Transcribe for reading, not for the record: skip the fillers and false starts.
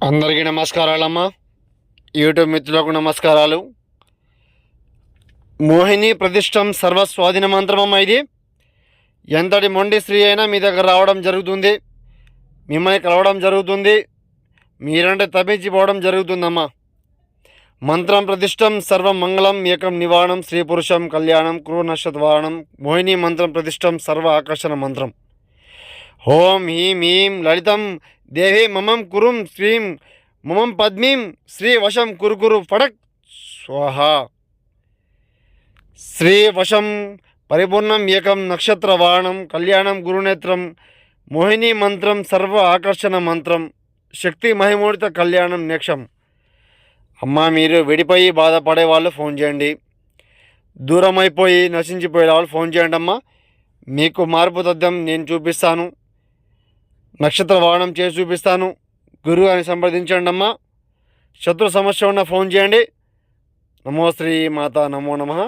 అందరికీ నమస్కారాలమ్మా. యూట్యూబ్ మిత్రులకు నమస్కారాలు. మోహిని ప్రతిష్టం సర్వస్వాధీన మంత్రమమ్మ. ఇది ఎంతటి మొండి స్త్రీ అయినా మీ దగ్గర రావడం జరుగుతుంది, మిమ్మల్ని కలవడం జరుగుతుంది, మీరంటే తప్పించిపోవడం జరుగుతుందమ్మా. మంత్రం ప్రతిష్టం సర్వం మంగళం ఏకం నివారణం స్త్రీ పురుషం కళ్యాణం కురు నక్షత్రవారణం. మోహిని మంత్రం ప్రతిష్టం సర్వ ఆకర్షణ మంత్రం. ఓం హీం హీం లలితం దేవి మమం కురుం శ్రీం మమం పద్మీం శ్రీ వశం కురు ఫడక్ స్వాహ. శ్రీ వశం పరిపూర్ణం ఏకం నక్షత్రవాణం కళ్యాణం గురునేత్రం. మోహిని మంత్రం సర్వ ఆకర్షణ మంత్రం. శక్తి మహిమూర్త కళ్యాణం నేక్షం. అమ్మ, మీరు విడిపోయి బాధపడే వాళ్ళు ఫోన్ చేయండి, దూరం అయిపోయి నశించిపోయే వాళ్ళు ఫోన్ చేయండి అమ్మా. మీకు మార్పు తథ్యం నేను చూపిస్తాను, నక్షత్ర వాహనం చేసి చూపిస్తాను. గురువు అని సంప్రదించండి అమ్మా. శత్రు సమస్య ఉన్న ఫోన్ చేయండి. నమో శ్రీ మాత నమో నమః.